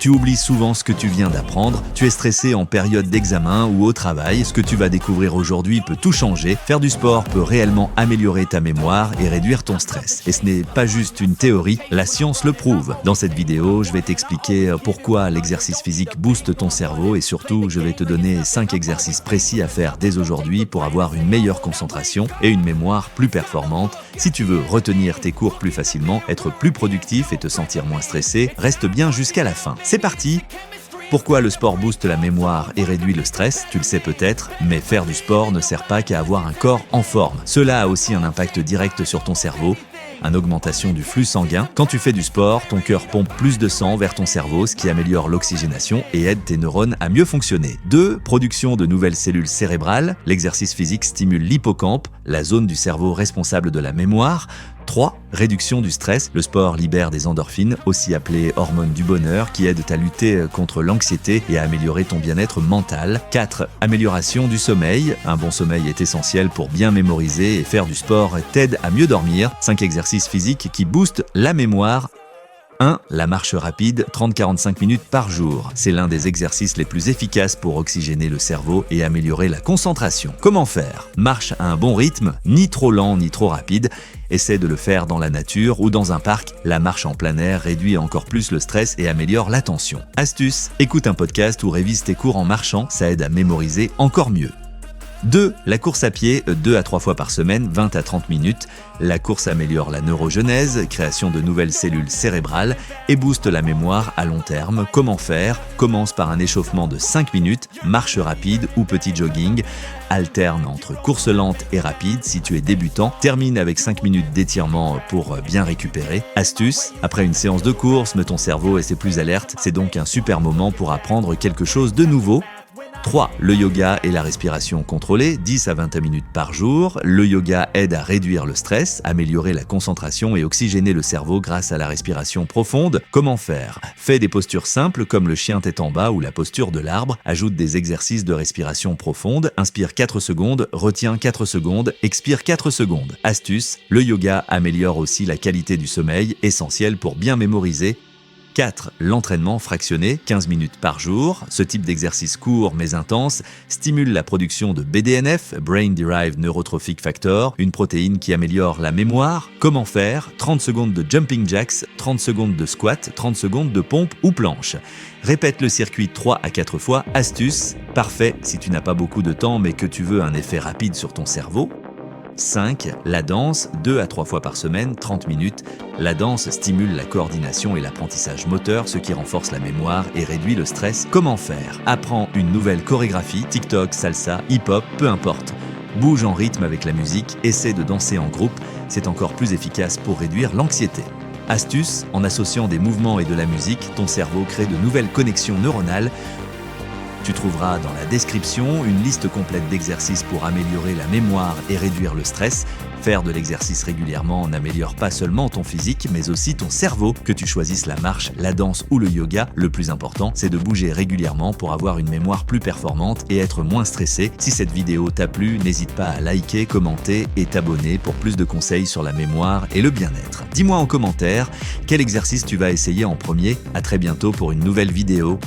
Tu oublies souvent ce que tu viens d'apprendre, tu es stressé en période d'examen ou au travail. Ce que tu vas découvrir aujourd'hui peut tout changer. Faire du sport peut réellement améliorer ta mémoire et réduire ton stress. Et ce n'est pas juste une théorie, la science le prouve. Dans cette vidéo, je vais t'expliquer pourquoi l'exercice physique booste ton cerveau et surtout, je vais te donner 5 exercices précis à faire dès aujourd'hui pour avoir une meilleure concentration et une mémoire plus performante. Si tu veux retenir tes cours plus facilement, être plus productif et te sentir moins stressé, reste bien jusqu'à la fin. C'est parti! Pourquoi le sport booste la mémoire et réduit le stress? Tu le sais peut-être, mais faire du sport ne sert pas qu'à avoir un corps en forme. Cela a aussi un impact direct sur ton cerveau. Une augmentation du flux sanguin. Quand tu fais du sport, ton cœur pompe plus de sang vers ton cerveau, ce qui améliore l'oxygénation et aide tes neurones à mieux fonctionner. 2. Production de nouvelles cellules cérébrales. L'exercice physique stimule l'hippocampe, la zone du cerveau responsable de la mémoire. 3. Réduction du stress. Le sport libère des endorphines, aussi appelées hormones du bonheur, qui aident à lutter contre l'anxiété et à améliorer ton bien-être mental. 4. Amélioration du sommeil. Un bon sommeil est essentiel pour bien mémoriser et faire du sport t'aide à mieux dormir. 5 exercices physiques qui boostent la mémoire. 1. La marche rapide, 30-45 minutes par jour. C'est l'un des exercices les plus efficaces pour oxygéner le cerveau et améliorer la concentration. Comment faire? Marche à un bon rythme, ni trop lent ni trop rapide. Essaie de le faire dans la nature ou dans un parc. La marche en plein air réduit encore plus le stress et améliore l'attention. Astuce, écoute un podcast ou révise tes cours en marchant, ça aide à mémoriser encore mieux. 2. La course à pied, 2 à 3 fois par semaine, 20 à 30 minutes. La course améliore la neurogenèse, création de nouvelles cellules cérébrales et booste la mémoire à long terme. Comment faire? Commence par un échauffement de 5 minutes, marche rapide ou petit jogging. Alterne entre course lente et rapide si tu es débutant. Termine avec 5 minutes d'étirement pour bien récupérer. Astuce, après une séance de course, ton cerveau est plus alerte. C'est donc un super moment pour apprendre quelque chose de nouveau. 3. Le yoga et la respiration contrôlée, 10 à 20 minutes par jour. Le yoga aide à réduire le stress, améliorer la concentration et oxygéner le cerveau grâce à la respiration profonde. Comment faire? Fais des postures simples comme le chien tête en bas ou la posture de l'arbre. Ajoute des exercices de respiration profonde. Inspire 4 secondes, retiens 4 secondes, expire 4 secondes. Astuce, le yoga améliore aussi la qualité du sommeil, essentiel pour bien mémoriser. 4. L'entraînement fractionné, 15 minutes par jour. Ce type d'exercice court mais intense stimule la production de BDNF, Brain Derived Neurotrophic Factor, une protéine qui améliore la mémoire. Comment faire? 30 secondes de jumping jacks, 30 secondes de squat, 30 secondes de pompe ou planche. Répète le circuit 3 à 4 fois. Astuce, parfait si tu n'as pas beaucoup de temps mais que tu veux un effet rapide sur ton cerveau. 5. La danse, 2 à 3 fois par semaine, 30 minutes. La danse stimule la coordination et l'apprentissage moteur, ce qui renforce la mémoire et réduit le stress. Comment faire? Apprends une nouvelle chorégraphie, TikTok, salsa, hip-hop, peu importe. Bouge en rythme avec la musique, essaie de danser en groupe, c'est encore plus efficace pour réduire l'anxiété. Astuce, en associant des mouvements et de la musique, ton cerveau crée de nouvelles connexions neuronales. Tu trouveras dans la description une liste complète d'exercices pour améliorer la mémoire et réduire le stress. Faire de l'exercice régulièrement n'améliore pas seulement ton physique, mais aussi ton cerveau. Que tu choisisses la marche, la danse ou le yoga, le plus important, c'est de bouger régulièrement pour avoir une mémoire plus performante et être moins stressé. Si cette vidéo t'a plu, n'hésite pas à liker, commenter et t'abonner pour plus de conseils sur la mémoire et le bien-être. Dis-moi en commentaire quel exercice tu vas essayer en premier. À très bientôt pour une nouvelle vidéo.